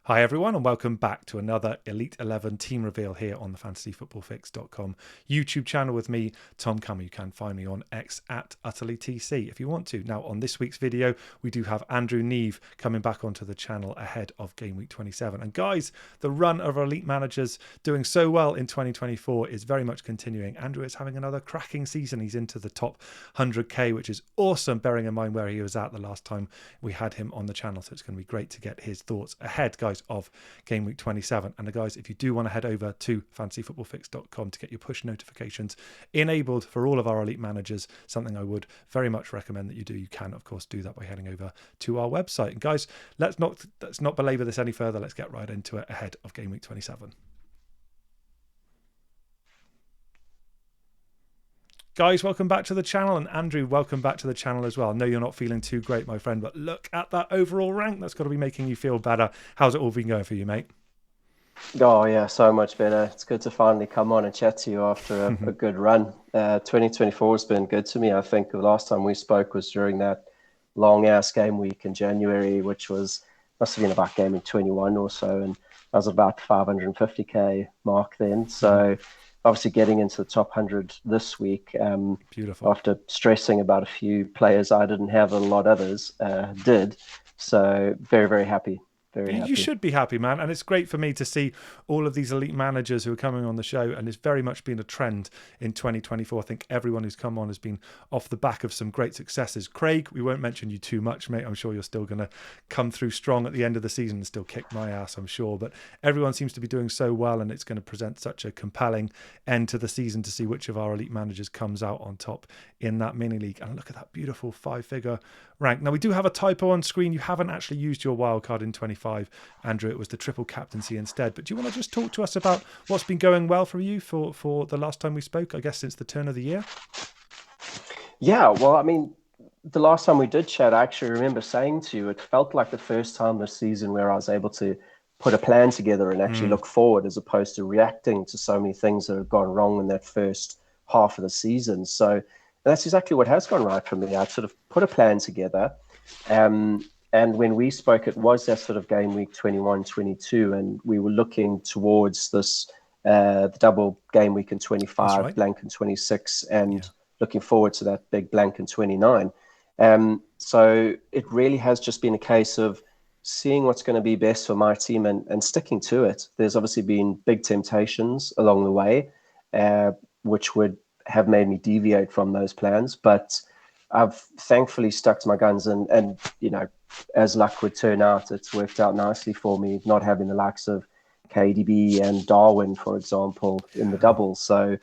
Hi everyone and welcome back to another Elite 11 team reveal here on the fantasyfootballfix.com YouTube channel with me, Tom Cummer. You can find me on X at UtterlyTC if you want to. Now on this week's video, we do have Andrew Neave coming back onto the channel ahead of Game Week 27. And guys, the run of Elite managers doing so well in 2024 is very much continuing. Andrew is having another cracking season. He's into the top 100k, which is awesome, bearing in mind where he was at the last time we had him on the channel. So it's going to be great to get his thoughts ahead, guys, of Game Week 27. And guys, if you do want to head over to fantasyfootballfix.com to get your push notifications enabled for all of our elite managers, something I would very much recommend that you do. You can, of course, do that by heading over to our website. And guys, let's not belabor this any further. Let's get right into it ahead of Game Week 27. Guys, welcome back to the channel, and Andrew, welcome back to the channel as well. I know you're not feeling too great, my friend, but look at that overall rank. That's got to be making you feel better. How's it all been going for you, mate? Oh yeah, so much better. It's good to finally come on and chat to you after a good run. 2024 has been good to me. I think the last time we spoke was during that long ass game week in January, which must have been about Game Week 21 or so, and I was about 550k mark then. So obviously getting into the top 100 this week, Beautiful. after stressing about a few players I didn't have, a lot others did. So very, very happy. You should be happy, man. And it's great for me to see all of these elite managers who are coming on the show. And it's very much been a trend in 2024. I think everyone who's come on has been off the back of some great successes. Craig, we won't mention you too much, mate. I'm sure you're still going to come through strong at the end of the season and still kick my ass, I'm sure. But everyone seems to be doing so well, and it's going to present such a compelling end to the season to see which of our elite managers comes out on top in that mini league. And look at that beautiful 5-figure rank. Now, we do have a typo on screen. You haven't actually used your wildcard in 25, Andrew. It was the triple captaincy instead. But do you want to just talk to us about what's been going well for you for the last time we spoke, I guess, since the turn of the year? Yeah, well, I mean, the last time we did chat, I actually remember saying to you, it felt like the first time this season where I was able to put a plan together and actually look forward, as opposed to reacting to so many things that have gone wrong in that first half of the season. So that's exactly what has gone right for me. I sort of put a plan together. And when we spoke, it was that sort of game week 21, 22, and we were looking towards this the double game week in 25, right. blank in 26, and looking forward to that big blank in 29. So it really has just been a case of seeing what's going to be best for my team and sticking to it. There's obviously been big temptations along the way, which would have made me deviate from those plans, but I've thankfully stuck to my guns, and you know, as luck would turn out, it's worked out nicely for me, not having the likes of KDB and Darwin, for example, in the doubles. So,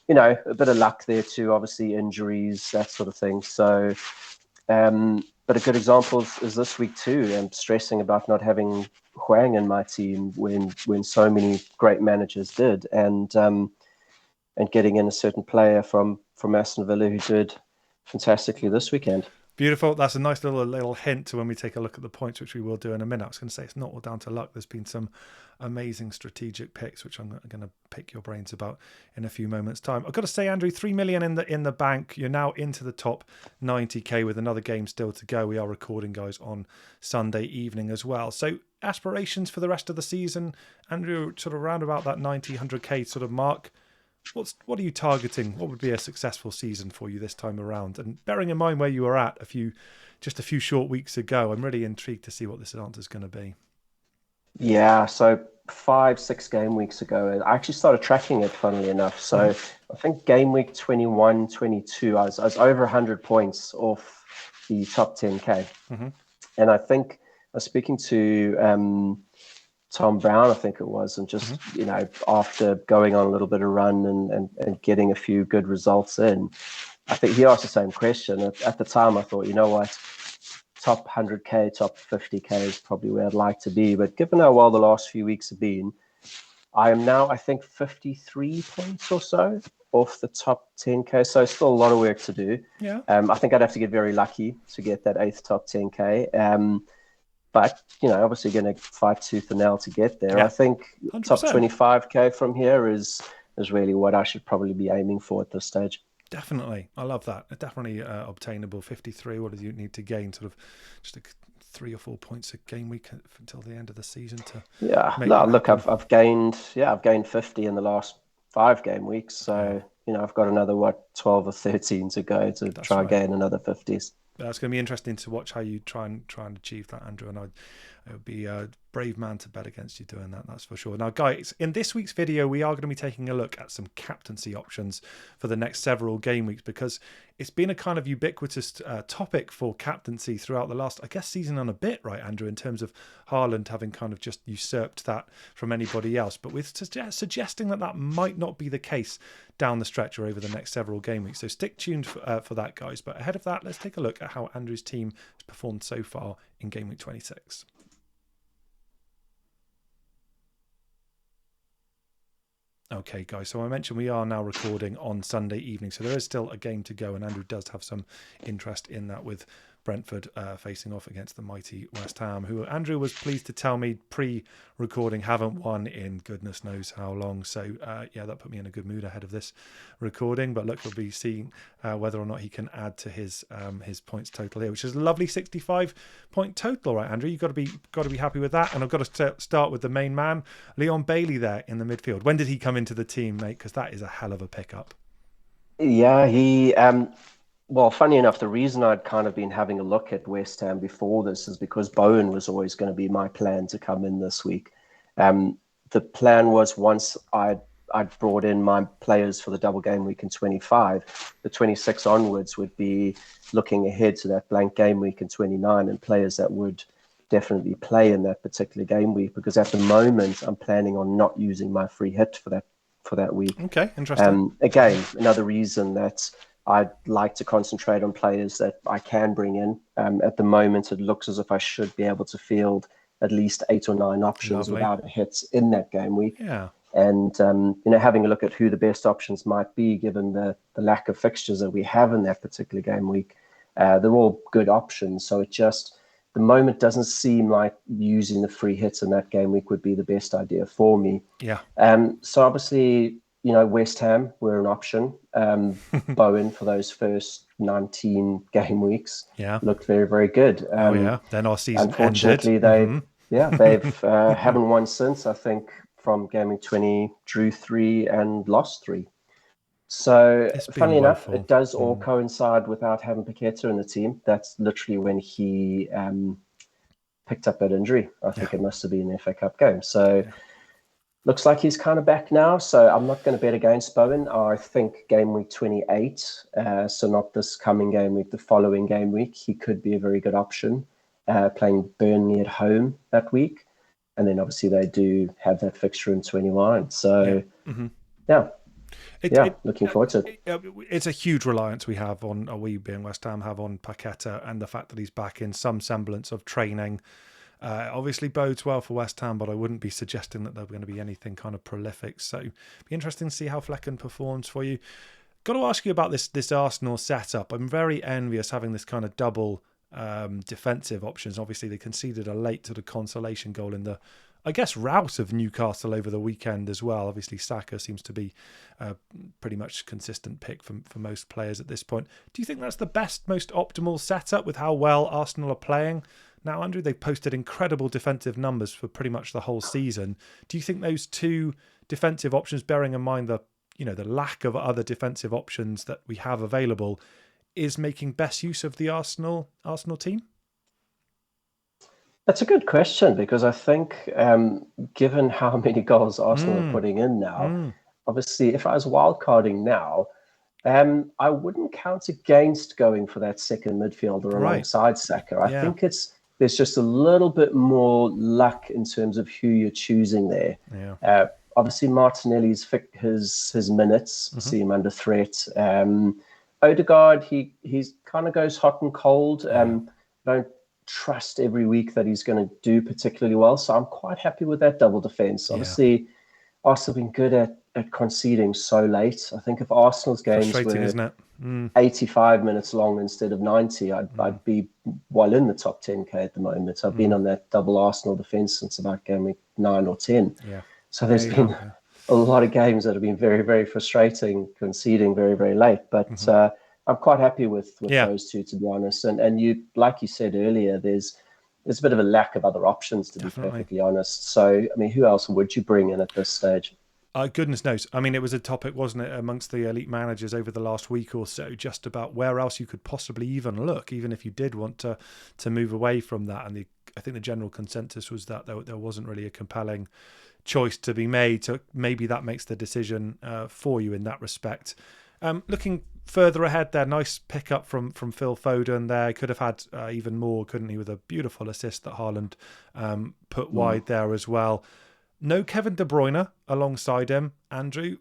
you know, a bit of luck there too, obviously injuries, that sort of thing. So, but a good example is this week too. I'm stressing about not having Huang in my team when so many great managers did, and getting in a certain player from Aston Villa who did fantastically this weekend. Beautiful. That's a nice little hint to when we take a look at the points, which we will do in a minute. I was going to say it's not all down to luck. There's been some amazing strategic picks, which I'm going to pick your brains about in a few moments' time. I've got to say, Andrew, 3 million in the bank. You're now into the top 90k with another game still to go. We are recording, guys, on Sunday evening as well. So aspirations for the rest of the season, Andrew, sort of around about that 90, 100k sort of mark. What are you targeting? What would be a successful season for you this time around? And bearing in mind where you were at just a few short weeks ago, I'm really intrigued to see what this answer is going to be. Yeah, so 5-6 game weeks ago, I actually started tracking it, funnily enough. So I think game week 21, 22, I was over 100 points off the top 10k. And I think I was speaking to Tom Brown, I think it was, and just, you know, after going on a little bit of run and getting a few good results in, I think he asked the same question. At the time, I thought, you know what, top 100k, top 50k is probably where I'd like to be. But given how well the last few weeks have been, I am now, I think, 53 points or so off the top 10k. So still a lot of work to do. Yeah. I think I'd have to get very lucky to get that 8th top 10k. But, you know, obviously going to fight tooth and nail to get there. Yeah. I think 100%. top 25k from here is really what I should probably be aiming for at this stage. Definitely. I love that. Definitely obtainable. 53. What do you need to gain? Sort of just 3 or 4 points a game week until the end of the season to Yeah, make no, that look, happen. I've gained 50 in the last 5 game weeks. So, I've got another, 12 or 13 to go to That's try right. gain another 50s. That's going to be interesting to watch how you try and achieve that, Andrew. And it would be a brave man to bet against you doing that, that's for sure. Now, guys, in this week's video, we are going to be taking a look at some captaincy options for the next several game weeks, because it's been a kind of ubiquitous topic for captaincy throughout the last, I guess, season and a bit, right, Andrew, in terms of Haaland having kind of just usurped that from anybody else. But we're suggesting that might not be the case down the stretch or over the next several game weeks. So stick tuned for that, guys. But ahead of that, let's take a look at how Andrew's team has performed so far in game week 26. Okay, guys, so I mentioned we are now recording on Sunday evening, so there is still a game to go, and Andrew does have some interest in that, with Brentford facing off against the mighty West Ham, who Andrew was pleased to tell me pre-recording haven't won in goodness knows how long. So yeah, that put me in a good mood ahead of this recording. But look, we'll be seeing whether or not he can add to his points total here, which is a lovely 65-point total, right, Andrew? You've got to be happy with that. And I've got to start with the main man, Leon Bailey, there in the midfield. When did he come into the team, mate? Because that is a hell of a pickup. Yeah, he well, funny enough, the reason I'd kind of been having a look at West Ham before this is because Bowen was always going to be my plan to come in this week. The plan was, once I'd brought in my players for the double game week in 25, the 26 onwards would be looking ahead to that blank game week in 29 and players that would definitely play in that particular game week, because at the moment I'm planning on not using my free hit for that week. Okay, interesting. Again, another reason that I'd like to concentrate on players that I can bring in. At the moment, it looks as if I should be able to field at least 8 or 9 options without a hit in that game week. Yeah. And, having a look at who the best options might be, given the lack of fixtures that we have in that particular game week, they're all good options. So it just, the moment doesn't seem like using the free hits in that game week would be the best idea for me. Yeah. So obviously, West Ham were an option. Bowen for those first 19 game weeks looked very, very good. Then our season unfortunately, ended. they've haven't won since. I think from game week 20, drew 3 and lost 3. So funny enough, it does all coincide without having Paqueta in the team. That's literally when he picked up that injury. I think it must have been the FA Cup game. So looks like he's kind of back now. So I'm not going to bet against Bowen. I think game week 28, so not this coming game week, the following game week, he could be a very good option, playing Burnley at home that week. And then obviously they do have that fixture in 21. So looking forward to it. It's a huge reliance we have on, we being West Ham have on Paqueta, and the fact that he's back in some semblance of training obviously bodes well for West Ham, but I wouldn't be suggesting that they're going to be anything kind of prolific. So it'd be interesting to see how Flecken performs for you. Got to ask you about this Arsenal setup. I'm very envious having this kind of double defensive options. Obviously, they conceded a late sort of consolation goal in the, I guess, rout of Newcastle over the weekend as well. Obviously, Saka seems to be a pretty much consistent pick for most players at this point. Do you think that's the best, most optimal setup with how well Arsenal are playing? Now, Andrew, they've posted incredible defensive numbers for pretty much the whole season. Do you think those two defensive options, bearing in mind the lack of other defensive options that we have available, is making best use of the Arsenal team? That's a good question, because I think given how many goals Arsenal are putting in now, obviously if I was wildcarding now, I wouldn't count against going for that second midfielder alongside Saka. I think there's just a little bit more luck in terms of who you're choosing there. Obviously Martinelli's his minutes see him under threat. Odegaard, he's kind of goes hot and cold. Don't trust every week that he's going to do particularly well. So I'm quite happy with that double defense. Obviously, Arsenal have been good at conceding so late. I think if Arsenal's games were isn't it? 85 minutes long instead of 90, I'd be well in the top 10K at the moment. I've been on that double Arsenal defense since about game week 9 or 10. So there's been a lot of games that have been very, very frustrating, conceding very, very late. But I'm quite happy with those two, to be honest. And you, like you said earlier, there's there's a bit of a lack of other options, to be perfectly honest. So, I mean, who else would you bring in at this stage? Goodness knows. I mean, it was a topic, wasn't it, amongst the elite managers over the last week or so, just about where else you could possibly even look, even if you did want to move away from that. And I think the general consensus was that there wasn't really a compelling choice to be made. So maybe that makes the decision for you in that respect. Looking further ahead there, nice pickup from Phil Foden there. Could have had even more, couldn't he, with a beautiful assist that Haaland put wide there as well. No Kevin De Bruyne alongside him, Andrew.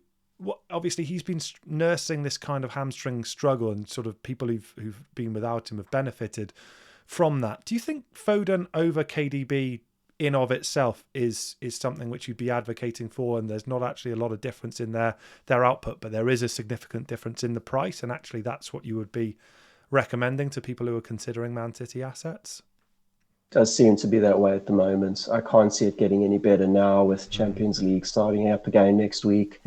Obviously, he's been nursing this kind of hamstring struggle, and sort of people who've been without him have benefited from that. Do you think Foden over KDB in of itself is something which you'd be advocating for? And there's not actually a lot of difference in their output, but there is a significant difference in the price, and actually that's what you would be recommending to people who are considering Man City assets? Does seem to be that way at the moment. I can't see it getting any better now with Champions League starting up again next week.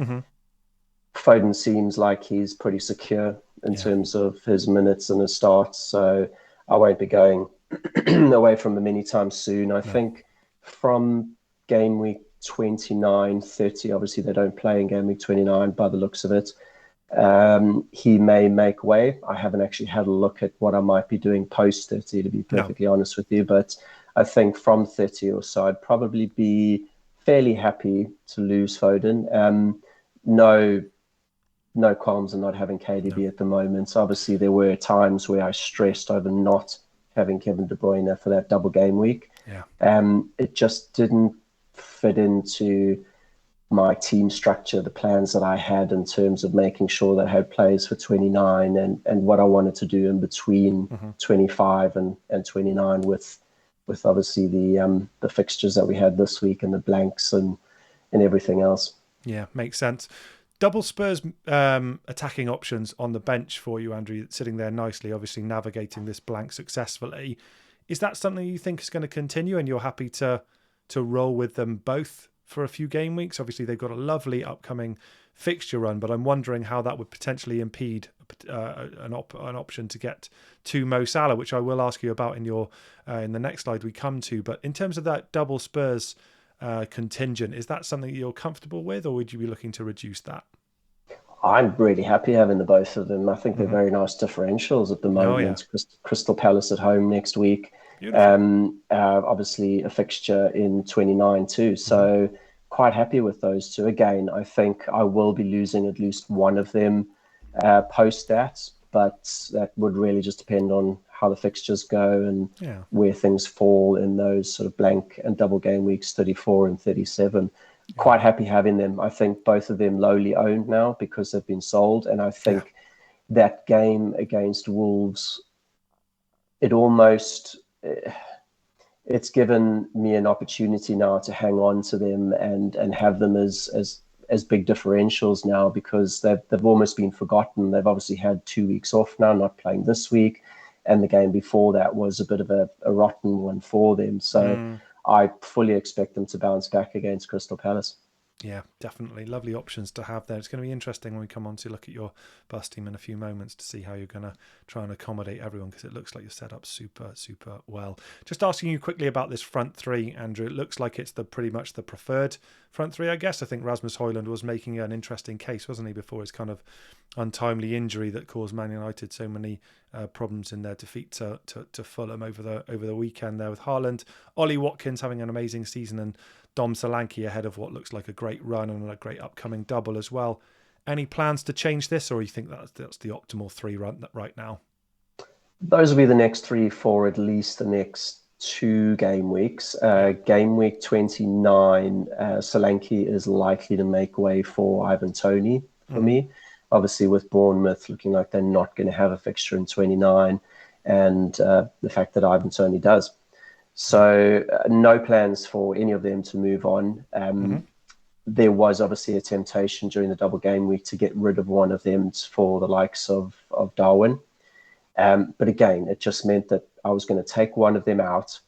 Foden seems like he's pretty secure in terms of his minutes and his starts, so I won't be going away from him anytime soon. I think from game week 29, 30, obviously they don't play in game week 29 by the looks of it. He may make way. I haven't actually had a look at what I might be doing post 30, to be perfectly honest with you. But I think from 30 or so, I'd probably be fairly happy to lose Foden. No qualms in not having KDB at the moment. So obviously, there were times where I stressed over not having Kevin De Bruyne for that double game week. It just didn't fit into my team structure, the plans that I had in terms of making sure that I had players for 29 and what I wanted to do in between 25 and 29 with obviously the fixtures that we had this week and the blanks and everything else. Yeah, makes sense. Double Spurs attacking options on the bench for you, Andrew, sitting there nicely, obviously navigating this blank successfully. Is that something you think is going to continue and you're happy to roll with them both for a few game weeks? Obviously, they've got a lovely upcoming fixture run, but I'm wondering how that would potentially impede an option to get to Mo Salah, which I will ask you about in the next slide we come to. But in terms of that double Spurs contingent, is that something you're comfortable with, or would you be looking to reduce that? I'm really happy having the both of them. I think they're very nice differentials at the moment. Crystal Palace at home next week. Obviously a fixture in 29 too. So quite happy with those two. Again, I think I will be losing at least one of them post that, but that would really just depend on how the fixtures go and where things fall in those sort of blank and double game weeks 34 and 37. Quite happy having them. I think both of them lowly owned now because they've been sold. And I think that game against Wolves, it's given me an opportunity now to hang on to them and have them as big differentials now, because they've almost been forgotten. They've obviously had 2 weeks off now, not playing this week. And the game before that was a bit of a rotten one for them. So I fully expect them to bounce back against Crystal Palace. Yeah, definitely. Lovely options to have there. It's going to be interesting when we come on to look at your bus team in a few moments to see how you're going to try and accommodate everyone, because it looks like you're set up super, super well. Just asking you quickly about this front three, Andrew. It looks like it's pretty much the preferred front three, I guess. I think Rasmus Højlund was making an interesting case, wasn't he, before his kind of untimely injury that caused Man United so many problems in their defeat to Fulham over the weekend there with Haaland. Ollie Watkins having an amazing season, and Dom Solanke ahead of what looks like a great run and a great upcoming double as well. Any plans to change this, or you think that's the optimal three run right now? Those will be the next 3 for at least the next 2 game weeks. Game week 29, Solanke is likely to make way for Ivan Toney for me. Obviously, with Bournemouth looking like they're not going to have a fixture in 29, and the fact that Ivan Toney does. So no plans for any of them to move on. There was obviously a temptation during the double game week to get rid of one of them for the likes of Darwin. But again, it just meant that I was going to take one of them out,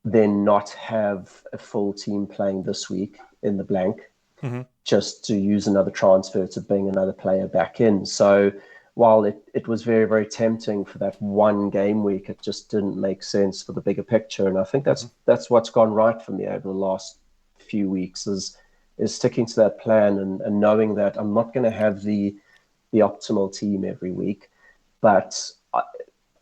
then not have a full team playing this week in the blank, just to use another transfer to bring another player back in. So while it was very, very tempting for that one game week, it just didn't make sense for the bigger picture. And I think that's what's gone right for me over the last few weeks is sticking to that plan and knowing that I'm not going to have the optimal team every week, but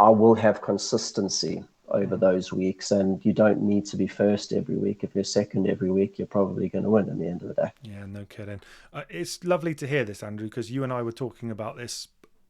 I will have consistency over those weeks, and you don't need to be first every week. If you're second every week, you're probably going to win at the end of the day. Yeah, no kidding. It's lovely to hear this, Andrew, because you and I were talking about this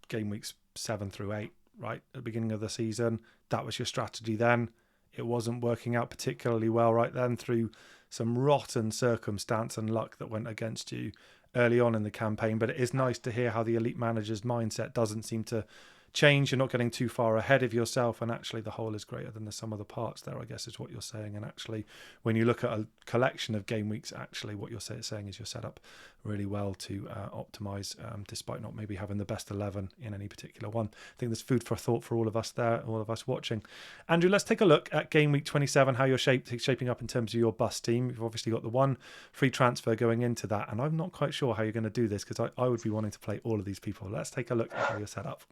game weeks 7 through 8, right? At the beginning of the season. That was your strategy then. It wasn't working out particularly well right then through some rotten circumstance and luck that went against you early on in the campaign. But it is nice to hear how the elite manager's mindset doesn't seem to change. You're not getting too far ahead of yourself, and actually the whole is greater than the sum of the parts there, I guess, is what you're saying. And actually, when you look at a collection of game weeks, actually what you're saying is you're set up really well to optimize, despite not maybe having the best 11 in any particular one. I think there's food for thought for all of us there, all of us watching. Andrew, let's take a look at game week 27, how you're shaping up in terms of your bus team. You've obviously got the one free transfer going into that, and I'm not quite sure how you're going to do this, because I would be wanting to play all of these people. Let's take a look at how you're set up.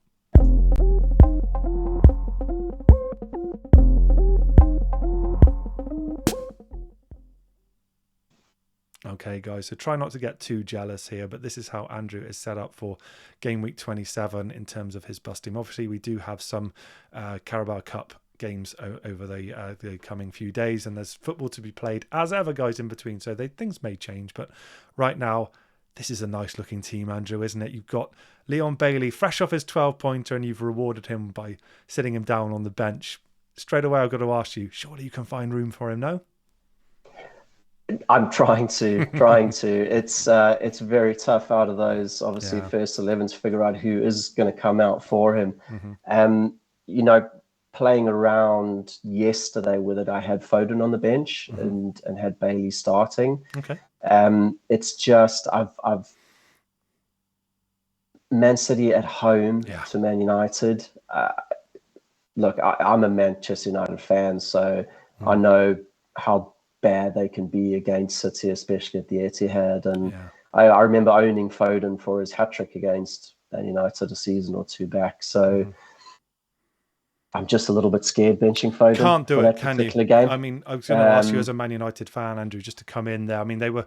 Okay, guys, so try not to get too jealous here, but this is how Andrew is set up for game week 27 in terms of his bus team. Obviously, we do have some Carabao Cup games over the coming few days, and there's football to be played as ever, guys, in between, so things may change. But right now, this is a nice looking team, Andrew, isn't it? You've got Leon Bailey fresh off his 12-pointer, and you've rewarded him by sitting him down on the bench. Straight away, I've got to ask you, surely you can find room for him, no? I'm trying to. It's very tough out of those, obviously, first 11 to figure out who is going to come out for him. Playing around yesterday with it, I had Foden on the bench and had Bailey starting. Okay. It's just I've Man City at home to Man United. Look, I'm a Manchester United fan, so I know how bad they can be against City, especially at the Etihad. And I remember owning Foden for his hat-trick against Man United a season or two back. So I'm just a little bit scared benching Foden. Can't do it, can you? Game. I mean, I was going to ask you as a Man United fan, Andrew, just to come in there. I mean, they were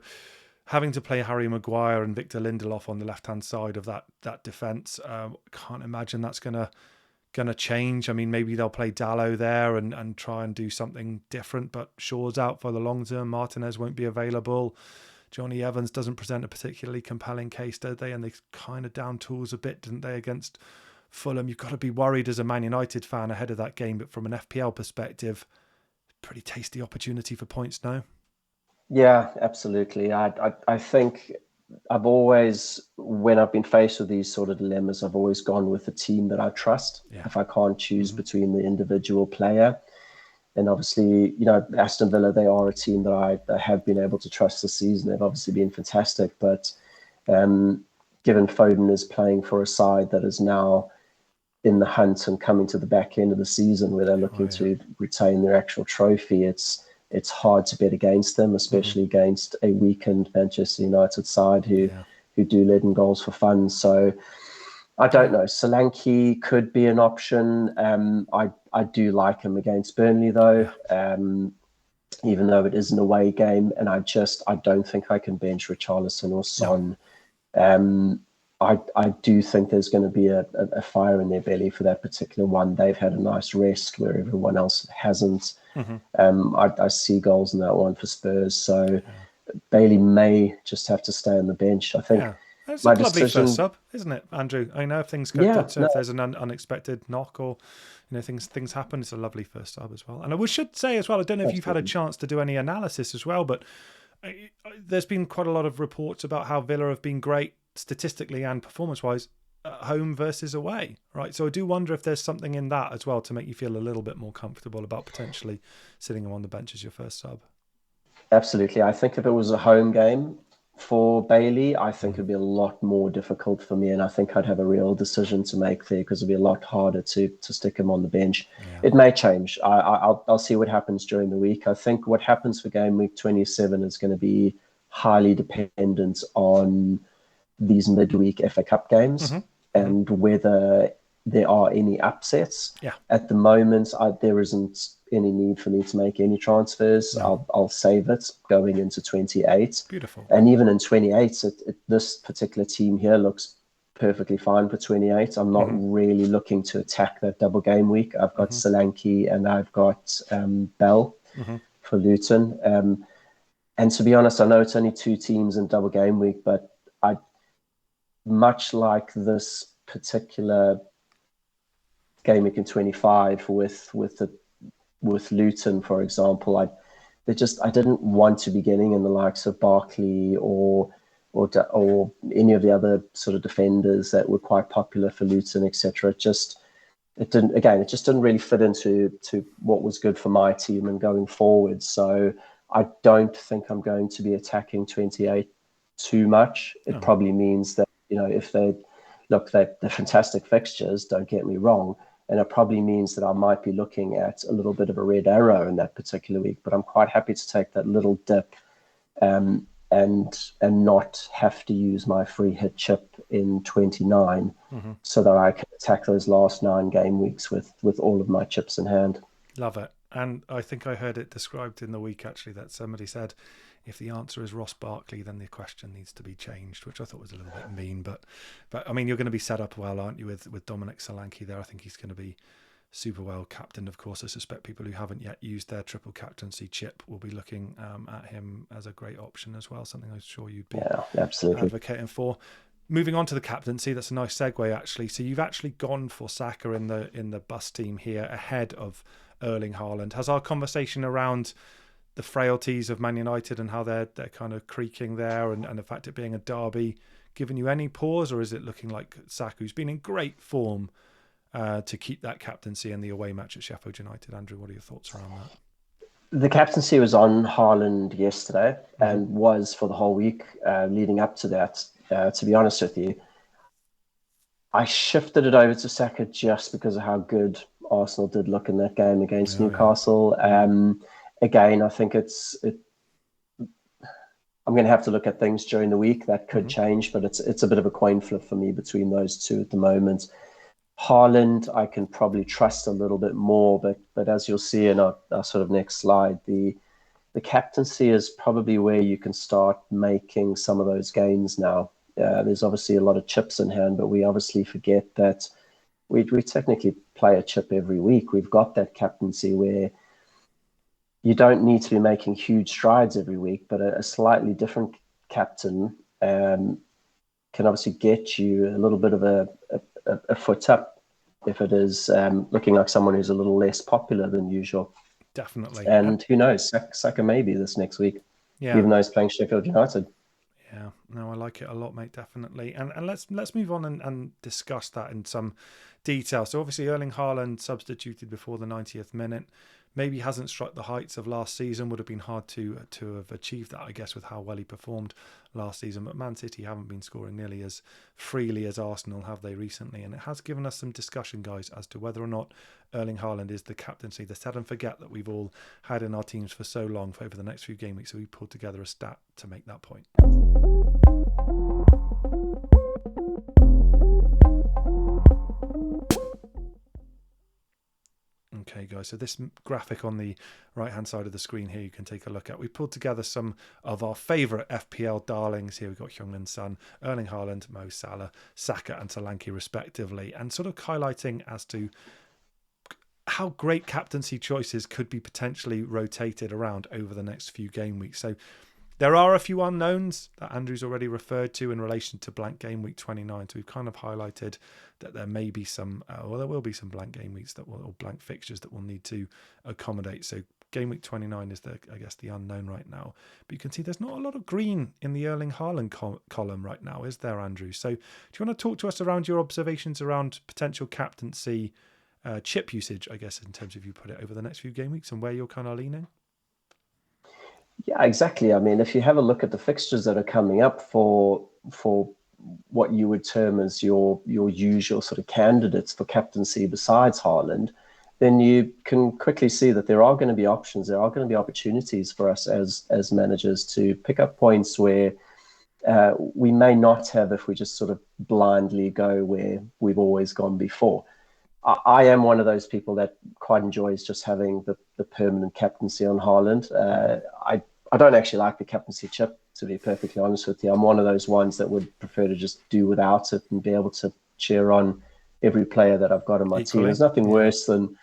having to play Harry Maguire and Victor Lindelof on the left-hand side of that defence. Can't imagine that's going to change. I mean, maybe they'll play Dalot there and try and do something different, but Shaw's out for the long term. Martinez won't be available. Johnny Evans doesn't present a particularly compelling case, do they? And they kind of down tools a bit, didn't they, against Fulham? You've got to be worried as a Man United fan ahead of that game, but from an FPL perspective, pretty tasty opportunity for points now. Yeah, absolutely. I think I've always, when I've been faced with these sort of dilemmas, I've always gone with a team that I trust. If I can't choose between the individual player. And obviously, Aston Villa, they are a team that I have been able to trust this season. They've obviously been fantastic. But given Foden is playing for a side that is now in the hunt and coming to the back end of the season where they're looking to retain their actual trophy, it's hard to bet against them, especially against a weakened Manchester United side who do lead in goals for fun. So I don't know. Solanke could be an option. I do like him against Burnley though, even though it is an away game, and I don't think I can bench Richarlison or Son. I do think there's going to be a fire in their belly for that particular one. They've had a nice rest where everyone else hasn't. I see goals in that one for Spurs. So Bailey may just have to stay on the bench. I think it's a lovely first sub, isn't it, Andrew? I know if things go good, so if there's an unexpected knock or things happen, it's a lovely first sub as well. And I should say as well, I don't know if you've had a chance to do any analysis as well, but there's been quite a lot of reports about how Villa have been great statistically and performance-wise at home versus away, right? So I do wonder if there's something in that as well to make you feel a little bit more comfortable about potentially sitting him on the bench as your first sub. Absolutely. I think if it was a home game for Bailey, I think it'd be a lot more difficult for me, and I think I'd have a real decision to make there because it'd be a lot harder to stick him on the bench. It may change. I'll see what happens during the week. I think what happens for game week 27 is going to be highly dependent on these midweek FA Cup games. and whether there are any upsets. Yeah. At the moment, there isn't any need for me to make any transfers. No. I'll save it going into 28. Beautiful. And even in 28, this particular team here looks perfectly fine for 28. I'm not really looking to attack that double game week. I've got Solanke and I've got Bell for Luton. And to be honest, I know it's only 2 teams in double game week, but I, much like this particular game week in 25 with Luton, for example, I didn't want to be getting in the likes of Barkley or any of the other sort of defenders that were quite popular for Luton, etc. It just didn't really fit into what was good for my team and going forward. So I don't think I'm going to be attacking 28 too much. It probably means that, if they're fantastic fixtures, don't get me wrong, and it probably means that I might be looking at a little bit of a red arrow in that particular week. But I'm quite happy to take that little dip and not have to use my free hit chip in 29 so that I can attack those last 9 game weeks with all of my chips in hand. Love it. And I think I heard it described in the week, actually, that somebody said, if the answer is Ross Barkley, then the question needs to be changed, which I thought was a little bit mean. But I mean, you're going to be set up well, aren't you, with Dominic Solanke there? I think he's going to be super well captained. Of course, I suspect people who haven't yet used their triple captaincy chip will be looking at him as a great option as well, something I'm sure you'd be absolutely advocating for. Moving on to the captaincy, that's a nice segue, actually. So you've actually gone for Saka in the bus team here ahead of Erling Haaland. Has our conversation around the frailties of Man United and how they're kind of creaking there and the fact it being a derby given you any pause, or is it looking like Saka, who's been in great form, to keep that captaincy in the away match at Sheffield United? Andrew, what are your thoughts around that? The captaincy was on Haaland yesterday and was for the whole week leading up to that. To be honest with you, I shifted it over to Saka just because of how good Arsenal did look in that game against Newcastle. Again, I think I'm going to have to look at things during the week. That could change, but it's a bit of a coin flip for me between those two at the moment. Haaland, I can probably trust a little bit more, but as you'll see in our sort of next slide, the captaincy is probably where you can start making some of those gains now. There's obviously a lot of chips in hand, but we obviously forget that we technically play a chip every week. We've got that captaincy where you don't need to be making huge strides every week, but a slightly different captain can obviously get you a little bit of a foot up if it is looking like someone who's a little less popular than usual. Definitely. And who knows, Saka maybe this next week, even though he's playing Sheffield United. Yeah, no, I like it a lot, mate, definitely. And let's move on and discuss that in some detail. So obviously Erling Haaland substituted before the 90th minute. Maybe hasn't struck the heights of last season. Would have been hard to have achieved that, I guess, with how well he performed last season. But Man City haven't been scoring nearly as freely as Arsenal, have they, recently? And it has given us some discussion, guys, as to whether or not Erling Haaland is the captaincy, the set and forget that we've all had in our teams for so long for over the next few game weeks. So we pulled together a stat to make that point. Okay, guys, so this graphic on the right-hand side of the screen here you can take a look at. We pulled together some of our favourite FPL darlings here. We've got Heung-min Son, Erling Haaland, Mo Salah, Saka and Solanke respectively, and sort of highlighting as to how great captaincy choices could be potentially rotated around over the next few game weeks. So there are a few unknowns that Andrew's already referred to in relation to blank game week 29. So we've kind of highlighted that there may be some, there will be some blank game weeks or blank fixtures that we'll need to accommodate. So game week 29 is the unknown right now. But you can see there's not a lot of green in the Erling Haaland column right now, is there, Andrew? So do you want to talk to us around your observations around potential captaincy chip usage, I guess, in terms of you put it over the next few game weeks and where you're kind of leaning? Yeah, exactly. I mean, if you have a look at the fixtures that are coming up for what you would term as your usual sort of candidates for captaincy besides Haaland, then you can quickly see that there are going to be options. There are going to be opportunities for us as managers to pick up points where we may not have if we just sort of blindly go where we've always gone before. I am one of those people that quite enjoys just having the permanent captaincy on Haaland. I don't actually like the captaincy chip, to be perfectly honest with you. I'm one of those ones that would prefer to just do without it and be able to cheer on every player that I've got on my team. There's nothing worse than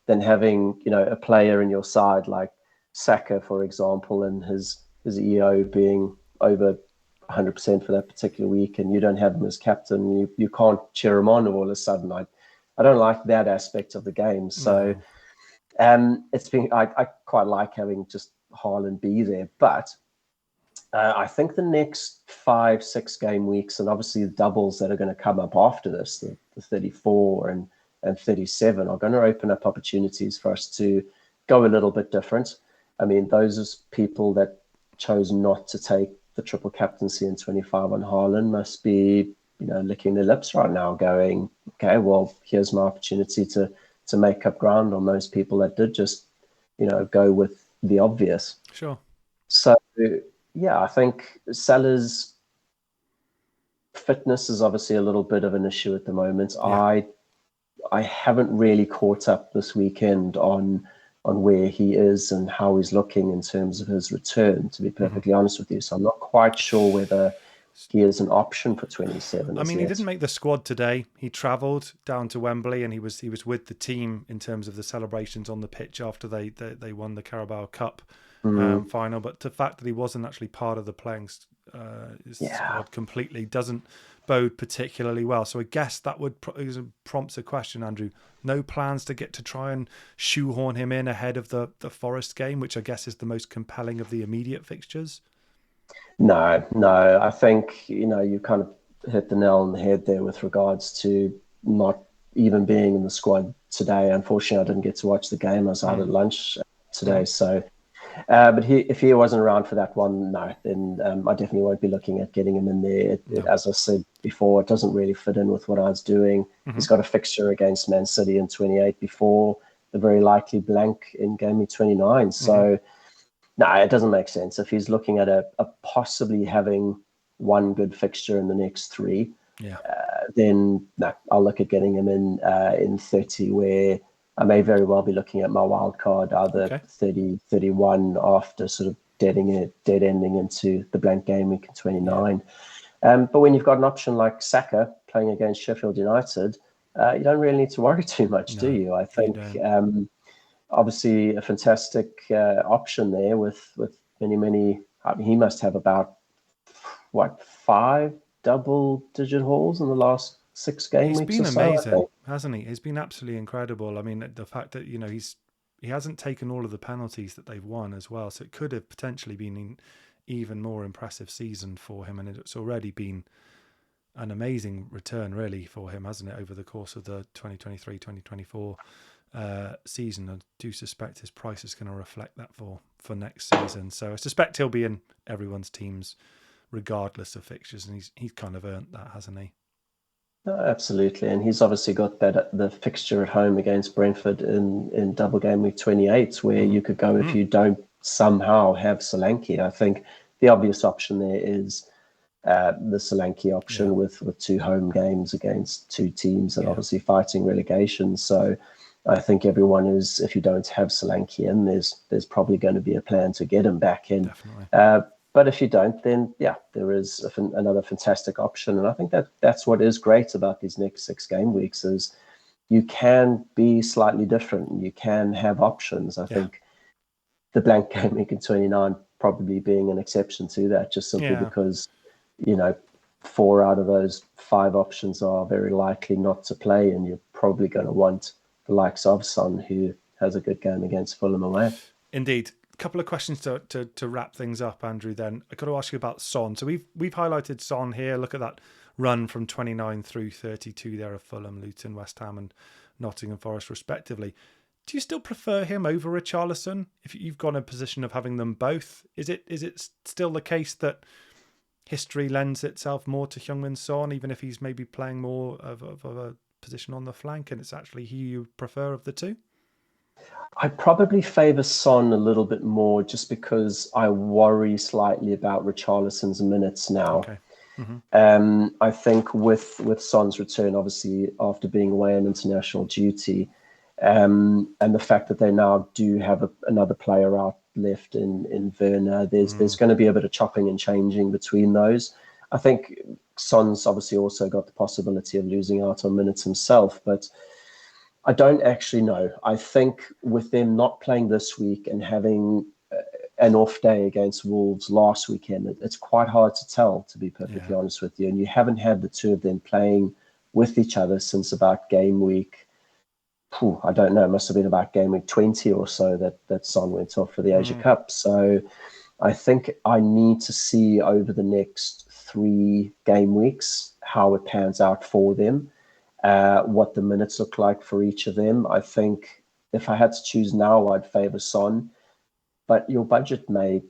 having, a player in your side like Saka, for example, and his EO being over 100% for that particular week, and you don't have him as captain. You can't cheer him on all of a sudden. I don't like that aspect of the game. So I quite like having just Haaland be there. But I think the next 5-6 game weeks, and obviously the doubles that are going to come up after this, the 34 and 37, are going to open up opportunities for us to go a little bit different. I mean, those people that chose not to take the triple captaincy in 25 on Haaland must be, licking their lips right now going, okay, well, here's my opportunity to make up ground on those people that did just, go with the obvious. Sure. So, yeah, I think Salah's fitness is obviously a little bit of an issue at the moment. Yeah. I haven't really caught up this weekend on where he is and how he's looking in terms of his return, to be perfectly honest with you. So I'm not quite sure whether he is an option for 27. I mean, he didn't make the squad today. He travelled down to Wembley and he was with the team in terms of the celebrations on the pitch after they won the Carabao Cup final. But the fact that he wasn't actually part of the playing squad completely doesn't bode particularly well. So I guess that would prompts a question, Andrew. No plans to get to try and shoehorn him in ahead of the Forest game, which I guess is the most compelling of the immediate fixtures? No. I think, you kind of hit the nail on the head there with regards to not even being in the squad today. Unfortunately, I didn't get to watch the game. I was out at lunch today. So, but if he wasn't around for that one, no, then I definitely won't be looking at getting him in there. As I said before, it doesn't really fit in with what I was doing. He's got a fixture against Man City in 28 before the very likely blank in Gameweek 29. So, no, it doesn't make sense. If he's looking at a possibly having one good fixture in the next 3, then no, I'll look at getting him in 30, where I may very well be looking at my wild card, either 30, 31 after sort of dead ending into the blank game week in 29. But when you've got an option like Saka playing against Sheffield United, you don't really need to worry too much, do you? I think obviously a fantastic option there with many. I mean, he must have about 5 double-digit hauls in the last 6 game weeks. He's been amazing, hasn't he? He's been absolutely incredible. I mean, the fact that he hasn't taken all of the penalties that they've won as well, so it could have potentially been an even more impressive season for him, and it's already been an amazing return, really, for him, hasn't it, over the course of the 2023-2024 season. I do suspect his price is going to reflect that for next season. So I suspect he'll be in everyone's teams regardless of fixtures, and he's kind of earned that, hasn't he? No, absolutely, and he's obviously got the fixture at home against Brentford in double game week 28, where you could go if you don't somehow have Solanke. I think the obvious option there is the Solanke option with 2 home games against 2 teams and obviously fighting relegation. So I think everyone is, if you don't have Solanke in, there's probably going to be a plan to get him back in. Definitely. But if you don't, then there is another fantastic option. And I think that's what is great about these next 6 game weeks is you can be slightly different. You can have options. I think the blank game week in 29 probably being an exception to that, just simply because, 4 out of those 5 options are very likely not to play, and you're probably going to want the likes of Son, who has a good game against Fulham away. Indeed. A couple of questions to wrap things up, Andrew, then. I've got to ask you about Son. So we've highlighted Son here. Look at that run from 29 through 32 there of Fulham, Luton, West Ham and Nottingham Forest, respectively. Do you still prefer him over Richarlison? If you've got a position of having them both, is it still the case that history lends itself more to Heung-min Son, even if he's maybe playing more of a position on the flank, and it's actually he you prefer of the two? I'd probably favour Son a little bit more just because I worry slightly about Richarlison's minutes now. Okay. Mm-hmm. I think with Son's return, obviously after being away on international duty, and the fact that they now do have another player out left in Werner, there's going to be a bit of chopping and changing between those. I think Son's obviously also got the possibility of losing out on minutes himself, but I don't actually know. I think with them not playing this week and having an off day against Wolves last weekend, it's quite hard to tell, to be perfectly honest with you. And you haven't had the two of them playing with each other since about game week. I don't know. It must have been about game week 20 or so that Son went off for the Asia Cup. So I think I need to see over the next 3 game weeks how it pans out for them. What the minutes look like for each of them. I think if I had to choose now, I'd favour Son, but your budget may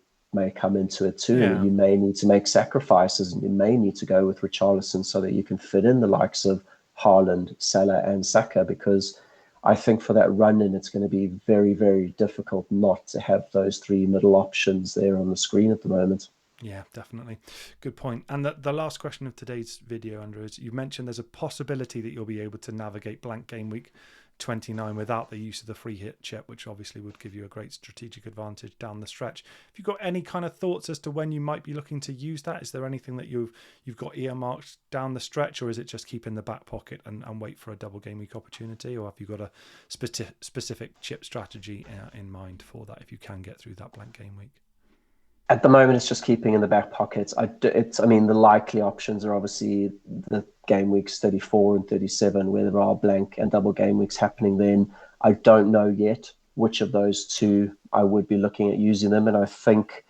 come into it too, and you may need to make sacrifices, and you may need to go with Richarlison so that you can fit in the likes of Haaland, Salah, and Saka, because I think for that run-in, it's going to be very, very difficult not to have those 3 middle options there on the screen at the moment. Yeah, definitely. Good point. And the last question of today's video, Andrew, is you mentioned there's a possibility that you'll be able to navigate blank game week 29 without the use of the free hit chip, which obviously would give you a great strategic advantage down the stretch. Have you got any kind of thoughts as to when you might be looking to use that? Is there anything that you've got earmarked down the stretch, or is it just keep in the back pocket and wait for a double game week opportunity? Or have you got a specific chip strategy in mind for that if you can get through that blank game week? At the moment, it's just keeping in the back pockets. I mean, the likely options are obviously the game weeks 34 and 37, where there are blank and double game weeks happening then. I don't know yet which of those two I would be looking at using them. And I think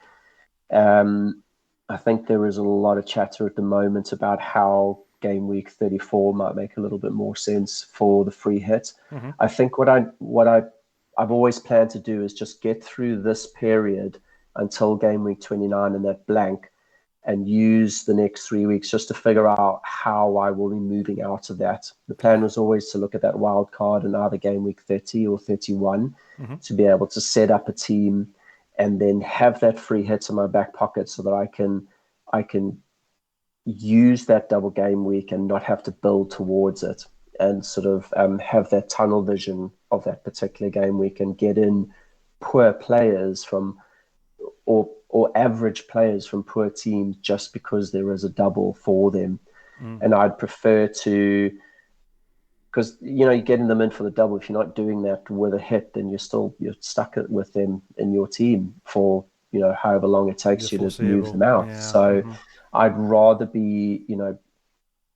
there is a lot of chatter at the moment about how game week 34 might make a little bit more sense for the free hit. Mm-hmm. I think what I've always planned to do is just get through this period until game week 29 and that blank, and use the next 3 weeks just to figure out how I will be moving out of that. The plan was always to look at that wild card in either game week 30 or 31 to be able to set up a team and then have that free hit in my back pocket so that I can use that double game week and not have to build towards it, and sort of have that tunnel vision of that particular game week and get in poor players from or average players from poor teams just because there is a double for them. And I'd prefer to, because you're getting them in for the double. If you're not doing that with a hit, then you're stuck with them in your team for however long it takes you to move them out. I'd rather be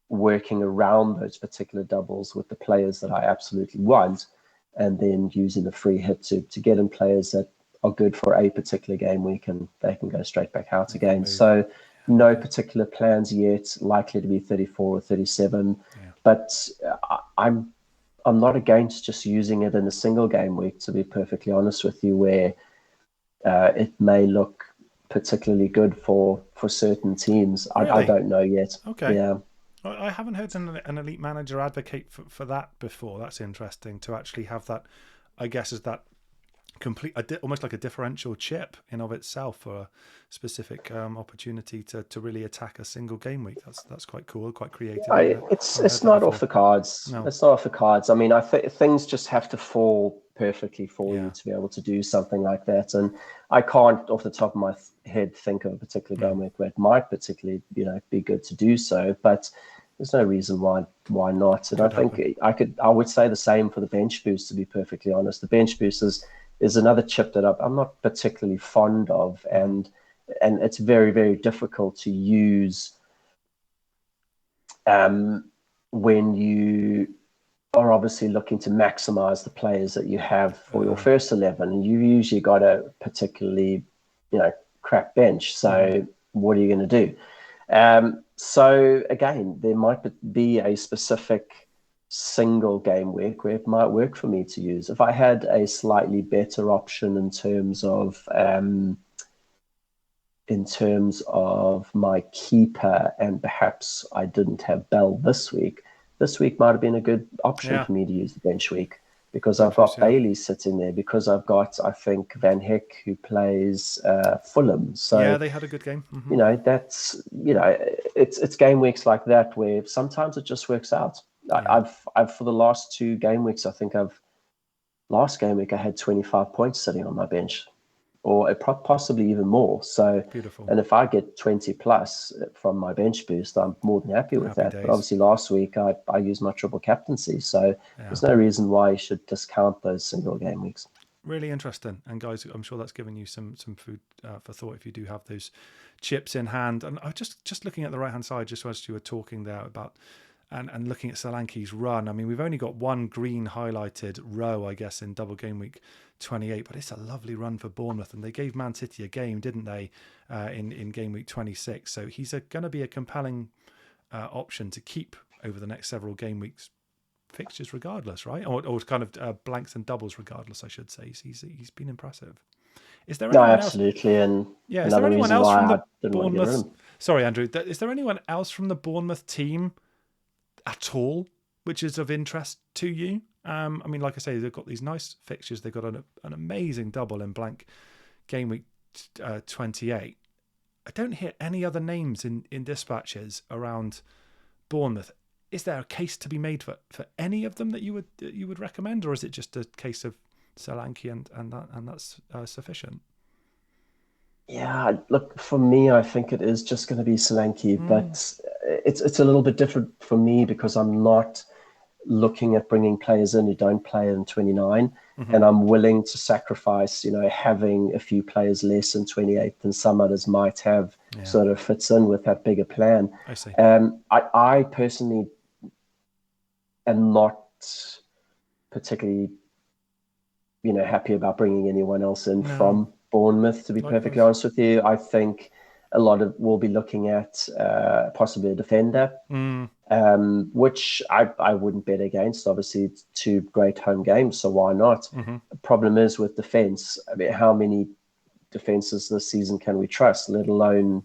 working around those particular doubles with the players that I absolutely want, and then using the free hit to get in players that are good for a particular game week, and they can go straight back out again. So no particular plans yet, likely to be 34 or 37. But I'm not against just using it in a single game week, to be perfectly honest with you, where it may look particularly good for certain teams. Really? I don't know yet. Okay. Yeah. I haven't heard an elite manager advocate for that before. That's interesting to actually have that, I guess, as that almost like a differential chip in of itself for a specific opportunity to really attack a single game week. That's quite cool, quite creative. It's not off the cards. No. It's not off the cards. I mean, things just have to fall perfectly for you to be able to do something like that. And I can't, off the top of my head, think of a particular game week where it might particularly, be good to do so. But there's no reason why not. And I think I would say the same for the bench boost, to be perfectly honest. The bench boost is another chip that I'm not particularly fond of, and it's very, very difficult to use when you are obviously looking to maximize the players that you have for your first 11. You've usually got a particularly crap bench, so what are you going to do? So again, there might be a specific single game week where it might work for me to use. If I had a slightly better option in terms of my keeper, and perhaps I didn't have Bell this week might have been a good option for me to use the bench week. because I've Breakfast, got yeah. Bailey sitting there, because I've got, I think, Van Heck, who plays Fulham. So, Yeah, they had a good game. you know, that's, you know, it's game weeks like that where sometimes it just works out. Yeah. I've for the last 2 game weeks, I think last game week I had 25 points sitting on my bench, or possibly even more. So, Beautiful. and if I get 20 plus from my bench boost, I'm more than happy with that. Days. But obviously last week I used my triple captaincy. So there's no reason why you should discount those single game weeks. Really interesting. And guys, I'm sure that's given you some food for thought if you do have those chips in hand. And I just looking at the right hand side, just as you were talking there about and looking at Solanke's run. I mean, we've only got one green highlighted row, I guess, in double game week 28, but it's a lovely run for Bournemouth, and they gave Man City a game, didn't they, in game week 26? So he's going to be a compelling option to keep over the next several game weeks fixtures, regardless, right? Or kind of blanks and doubles, regardless, I should say. He's been impressive. Is there anyone absolutely, else? and yeah, is there anyone else from the Bournemouth? Sorry, Andrew. Is there anyone else from the Bournemouth team at all which is of interest to you? I mean, like I say, they've got these nice fixtures. They've got an amazing double in blank game week 28. I don't hear any other names in dispatches around Bournemouth. Is there a case to be made for any of them that you would recommend, or is it just a case of Solanke and that's sufficient? Yeah, look, for me, I think it is just going to be Solanke, but it's a little bit different for me because I'm not looking at bringing players in who don't play in 29, and I'm willing to sacrifice, you know, having a few players less in 28 than some others might have. Sort of fits in with that bigger plan. I see. I personally am not particularly, you know, happy about bringing anyone else in from Bournemouth, to be perfectly honest with you. I think a lot of we'll be looking at possibly a defender, which I wouldn't bet against. Obviously, it's 2 great home games, so why not? The problem is with defence. I mean, how many defences this season can we trust, let alone,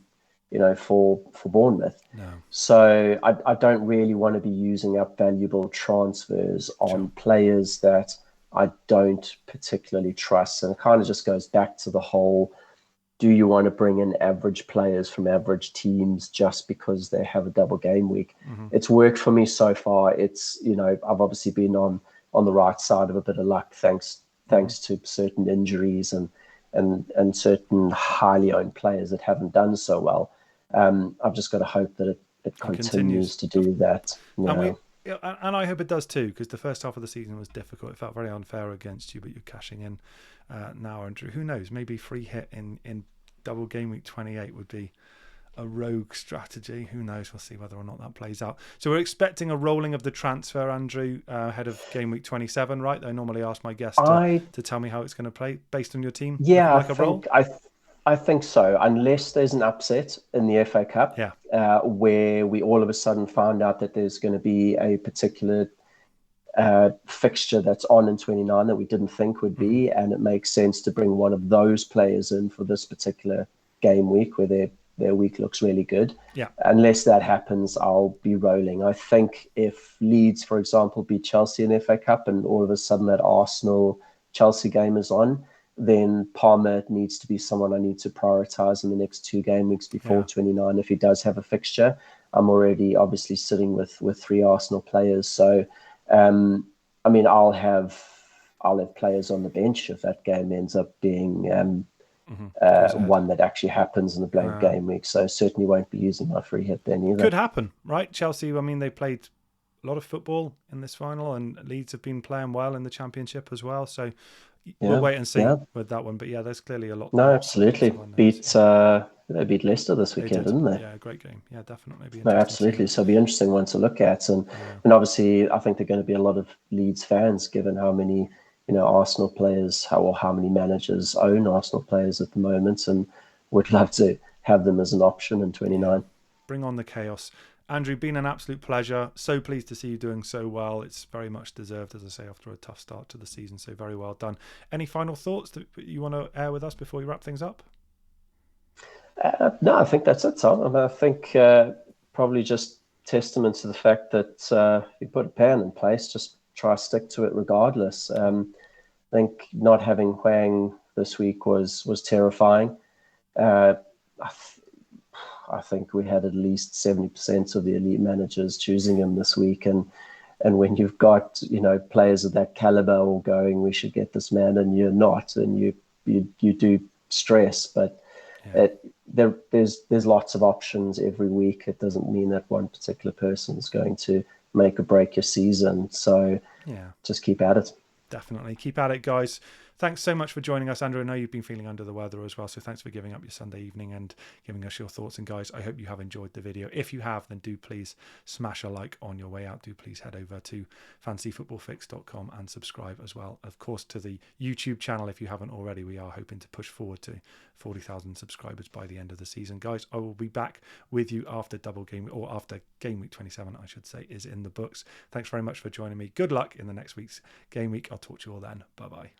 you know, for Bournemouth? No. So I don't really want to be using up valuable transfers on players that I don't particularly trust. And it kind of just goes back to the whole, do you want to bring in average players from average teams just because they have a double game week? It's worked for me so far. It's, you know, I've obviously been on the right side of a bit of luck thanks to certain injuries and certain highly owned players that haven't done so well. I've just got to hope that it continues to do that. And I hope it does too, because the first half of the season was difficult. It felt very unfair against you, but you're cashing in now, Andrew. Who knows? Maybe free hit in double game week 28 would be a rogue strategy. Who knows? We'll see whether or not that plays out. So we're expecting a rolling of the transfer, Andrew, ahead of game week 27, right? I normally ask my guests to tell me how it's going to play based on your team. Yeah, I think so, unless there's an upset in the FA Cup, where we all of a sudden find out that there's going to be a particular fixture that's on in 29 that we didn't think would be, and it makes sense to bring one of those players in for this particular game week where their week looks really good. Unless that happens, I'll be rolling. I think if Leeds, for example, beat Chelsea in the FA Cup and all of a sudden that Arsenal-Chelsea game is on, then Palmer needs to be someone I need to prioritize in the next 2 game weeks before 29 if he does have a fixture. I'm already obviously sitting with 3 Arsenal players. So, I mean, I'll have players on the bench if that game ends up being one that actually happens in the blank game week. So certainly won't be using my free hit then either. Could happen, right? Chelsea, I mean, they played a lot of football in this final, and Leeds have been playing well in the Championship as well. So we'll wait and see with that one. But yeah, there's clearly a lot. No, absolutely. They beat Leicester this weekend, didn't they? Yeah, great game. Yeah, definitely. No, absolutely. So it'll be an interesting one to look at. And obviously, I think there are going to be a lot of Leeds fans, given how many, you know, Arsenal players, how many managers own Arsenal players at the moment, and would love to have them as an option in 29. Bring on the chaos. Andrew, been an absolute pleasure. So pleased to see you doing so well. It's very much deserved, as I say, after a tough start to the season. So very well done. Any final thoughts that you want to air with us before we wrap things up? No, I think that's it, Tom. I think probably just testament to the fact that you put a plan in place, just try to stick to it regardless. I think not having Hwang this week was terrifying. I think we had at least 70% of the elite managers choosing him this week, and when you've got players of that caliber all going, we should get this man, and you're not, and you do stress. But there's lots of options every week. It doesn't mean that one particular person is going to make or break your season. So just keep at it. Definitely keep at it, guys. Thanks so much for joining us, Andrew. I know you've been feeling under the weather as well, so thanks for giving up your Sunday evening and giving us your thoughts. And guys, I hope you have enjoyed the video. If you have, then do please smash a like on your way out. Do please head over to fantasyfootballfix.com and subscribe as well, of course, to the YouTube channel if you haven't already. We are hoping to push forward to 40,000 subscribers by the end of the season. Guys, I will be back with you after after game week 27, I should say, is in the books. Thanks very much for joining me. Good luck in the next week's game week. I'll talk to you all then. Bye-bye.